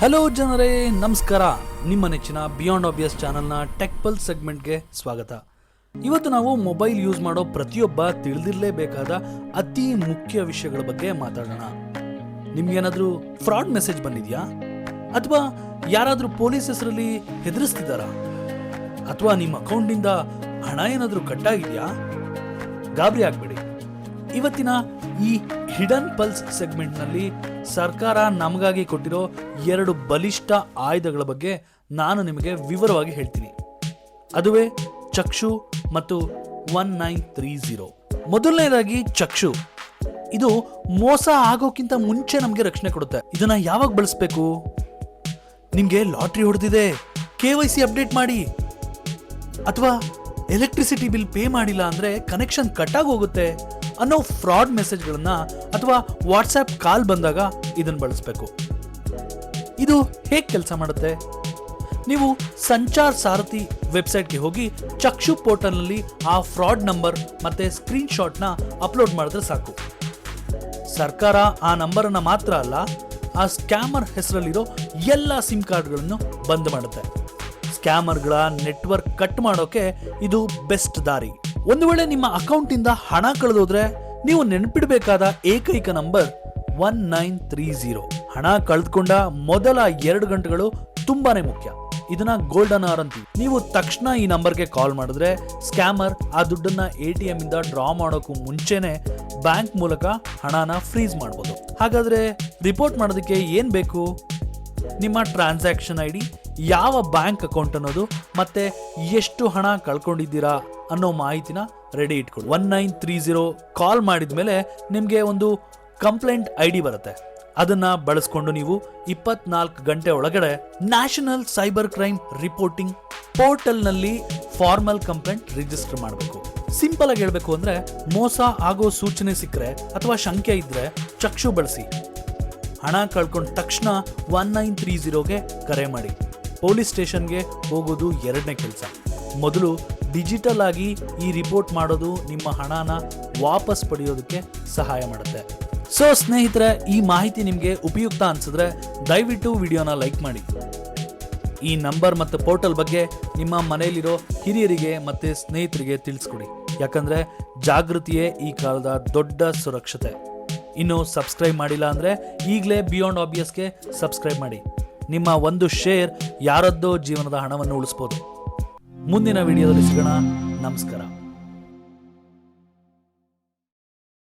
Hello ಜನರೇ, ನಮಸ್ಕಾರ. ನಿಮ್ಮ ನೆಚ್ಚಿನ ಬಿಯಾಂಡ್ ಆಬ್ವಿಯಸ್ ಚಾನಲ್ನ ಟೆಕ್ ಪಲ್ಸ್ ಸೆಗ್ಮೆಂಟ್ಗೆ ಸ್ವಾಗತ. ಇವತ್ತು ನಾವು ಮೊಬೈಲ್ ಯೂಸ್ ಮಾಡೋ ಪ್ರತಿಯೊಬ್ಬ ತಿಳಿದಿರಲೇಬೇಕಾದ ಅತಿ ಮುಖ್ಯ ವಿಷಯಗಳ ಬಗ್ಗೆ ಮಾತಾಡೋಣ. ನಿಮ್ಗೇನಾದ್ರೂ ಫ್ರಾಡ್ ಮೆಸೇಜ್ ಬಂದಿದ್ಯಾ? ಅಥವಾ ಯಾರಾದ್ರೂ ಪೊಲೀಸ್ ಹೆಸರಲ್ಲಿ ಹೆದರಿಸ್ತಿದ್ದಾರಾ? ಅಥವಾ ನಿಮ್ಮ ಅಕೌಂಟ್ನಿಂದ ಹಣ ಏನಾದ್ರೂ ಕಟ್ಟಾಗಿದೆಯಾ? ಗಾಬರಿ ಆಗ್ಬೇಡಿ. ಇವತ್ತಿನ ಈ ಹಿಡನ್ ಪಲ್ಸ್ ಸೆಗ್ಮೆಂಟ್ ನಲ್ಲಿ ಸರ್ಕಾರ ನಮಗಾಗಿ ಕೊಟ್ಟಿರೋ 2 ಬಲಿಷ್ಠ ಆಯುಧಗಳ ಬಗ್ಗೆ ನಾನು ನಿಮಗೆ ವಿವರವಾಗಿ ಹೇಳ್ತೀನಿ. ಅದುವೇ ಚಕ್ಷು ಮತ್ತು 1930. ಮೊದಲನೇದಾಗಿ ಚಕ್ಷು. ಇದು ಮೋಸ ಆಗೋಕ್ಕಿಂತ ಮುಂಚೆ ನಮಗೆ ರಕ್ಷಣೆ ಕೊಡುತ್ತೆ. ಇದನ್ನ ಯಾವಾಗ ಬಳಸಬೇಕು? ನಿಮ್ಗೆ ಲಾಟ್ರಿ ಹೊಡೆದಿದೆ, KYC ಅಪ್ಡೇಟ್ ಮಾಡಿ, ಅಥವಾ ಎಲೆಕ್ಟ್ರಿಸಿಟಿ ಬಿಲ್ ಪೇ ಮಾಡಿಲ್ಲ ಅಂದ್ರೆ ಕನೆಕ್ಷನ್ ಕಟ್ ಆಗಿ ಹೋಗುತ್ತೆ ಅನ್ನೋ ಫ್ರಾಡ್ ಮೆಸೇಜ್ಗಳನ್ನ ಅಥವಾ ವಾಟ್ಸ್ಆಪ್ ಕಾಲ್ ಬಂದಾಗ ಇದನ್ನು ಬಳಸಬೇಕು. ಇದು ಹೇಗೆ ಕೆಲಸ ಮಾಡುತ್ತೆ? ನೀವು ಸಂಚಾರ್ ಸಾರಥಿ ವೆಬ್ಸೈಟ್ಗೆ ಹೋಗಿ ಚಕ್ಷು ಪೋರ್ಟಲ್ನಲ್ಲಿ ಆ ಫ್ರಾಡ್ ನಂಬರ್ ಮತ್ತೆ ಸ್ಕ್ರೀನ್ ಶಾಟ್ನ ಅಪ್ಲೋಡ್ ಮಾಡಿದ್ರೆ ಸಾಕು. ಸರ್ಕಾರ ಆ ನಂಬರನ್ನ ಮಾತ್ರ ಅಲ್ಲ, ಆ ಸ್ಕ್ಯಾಮರ್ ಹೆಸರಲ್ಲಿರೋ ಎಲ್ಲ ಸಿಮ್ ಕಾರ್ಡ್ಗಳನ್ನು ಬಂದ್ ಮಾಡುತ್ತೆ. ಸ್ಕ್ಯಾಮರ್ಗಳ ನೆಟ್ವರ್ಕ್ ಕಟ್ ಮಾಡೋಕೆ ಇದು ಬೆಸ್ಟ್ ದಾರಿ. ಒಂದು ವೇಳೆ ನಿಮ್ಮ ಅಕೌಂಟ್ ಇಂದ ಹಣ ಕಳೆದೋದ್ರೆ ನೀವು ನೆನಪಿಡಬೇಕಾದ ಏಕೈಕ ನಂಬರ್ 1930. ಹಣ ಕಳೆದುಕೊಂಡ ಮೊದಲ 2 ಗಂಟೆಗಳು ತುಂಬಾನೇ ಮುಖ್ಯ. ಇದನ್ನ ಗೋಲ್ಡನ್ ಅವರ್ ಅಂತೀವಿ. ನೀವು ತಕ್ಷಣ ಈ ನಂಬರ್ಗೆ ಕಾಲ್ ಮಾಡಿದ್ರೆ ಸ್ಕ್ಯಾಮರ್ ಆ ದುಡ್ಡನ್ನ ATM ಇಂದ ಡ್ರಾ ಮಾಡೋಕ್ಕೂ ಮುಂಚೆನೆ ಬ್ಯಾಂಕ್ ಮೂಲಕ ಹಣನ ಫ್ರೀಸ್ ಮಾಡಬಹುದು. ಹಾಗಾದ್ರೆ ರಿಪೋರ್ಟ್ ಮಾಡೋದಕ್ಕೆ ಏನ್ ಬೇಕು? ನಿಮ್ಮ ಟ್ರಾನ್ಸಾಕ್ಷನ್ ID, ಯಾವ ಬ್ಯಾಂಕ್ ಅಕೌಂಟ್ ಅನ್ನೋದು, ಮತ್ತೆ ಎಷ್ಟು ಹಣ ಕಳ್ಕೊಂಡಿದ್ದೀರಾ ಅನ್ನೋ ಮಾಹಿತಿನ ರೆಡಿ ಇಟ್ಕೊಳ್ಳಿ. 1930 ಕಾಲ್ ಮಾಡಿದ್ಮೇಲೆ ನಿಮ್ಗೆ ಒಂದು ಕಂಪ್ಲೇಂಟ್ ID ಬರುತ್ತೆ. ಅದನ್ನ ಬಳಸ್ಕೊಂಡು ನೀವು 24 ಗಂಟೆ ಒಳಗಡೆ national cyber crime reporting portal ನಲ್ಲಿ ಫಾರ್ಮಲ್ ಕಂಪ್ಲೇಂಟ್ ರಿಜಿಸ್ಟರ್ ಮಾಡಬೇಕು. ಸಿಂಪಲ್ ಆಗಿ ಹೇಳ್ಬೇಕು ಅಂದ್ರೆ, ಮೋಸ ಆಗೋ ಸೂಚನೆ ಸಿಕ್ಕರೆ ಅಥವಾ ಶಂಕೆ ಇದ್ರೆ ಚಕ್ಷು ಬಳಸಿ. ಹಣ ಕಳ್ಕೊಂಡ ತಕ್ಷಣ 1930ಗೆ ಕರೆ ಮಾಡಿ. ಪೊಲೀಸ್ ಸ್ಟೇಷನ್ಗೆ ಹೋಗೋದು 2ನೇ ಕೆಲಸ. ಮೊದಲು ಡಿಜಿಟಲ್ ಆಗಿ ಈ ರಿಪೋರ್ಟ್ ಮಾಡೋದು ನಿಮ್ಮ ಹಣನ ವಾಪಸ್ ಪಡೆಯೋದಕ್ಕೆ ಸಹಾಯ ಮಾಡುತ್ತೆ. ಸೊ ಸ್ನೇಹಿತರೆ, ಈ ಮಾಹಿತಿ ನಿಮಗೆ ಉಪಯುಕ್ತ ಅನ್ಸಿದ್ರೆ ದಯವಿಟ್ಟು ವಿಡಿಯೋನ ಲೈಕ್ ಮಾಡಿ. ಈ ನಂಬರ್ ಮತ್ತು ಪೋರ್ಟಲ್ ಬಗ್ಗೆ ನಿಮ್ಮ ಮನೆಯಲ್ಲಿರೋ ಹಿರಿಯರಿಗೆ ಮತ್ತೆ ಸ್ನೇಹಿತರಿಗೆ ತಿಳಿಸ್ಕೊಡಿ. ಯಾಕಂದ್ರೆ ಜಾಗೃತಿಯೇ ಈ ಕಾಲದ ದೊಡ್ಡ ಸುರಕ್ಷತೆ. ಇನ್ನು ಸಬ್ಸ್ಕ್ರೈಬ್ ಮಾಡಿಲ್ಲ ಅಂದ್ರೆ ಈಗಲೇ ಬಿಯಾಂಡ್ ಆಬ್ವಿಯಸ್ಗೆ ಸಬ್ಸ್ಕ್ರೈಬ್ ಮಾಡಿ. ನಿಮ್ಮ ಒಂದು ಶೇರ್ ಯಾರದ್ದೋ ಜೀವನದ ಹಣವನ್ನು ಉಳಿಸಬಹುದು. ಮುಂದಿನ ವಿಡಿಯೋದಲ್ಲಿ ಸಿಗೋಣ. ನಮಸ್ಕಾರ.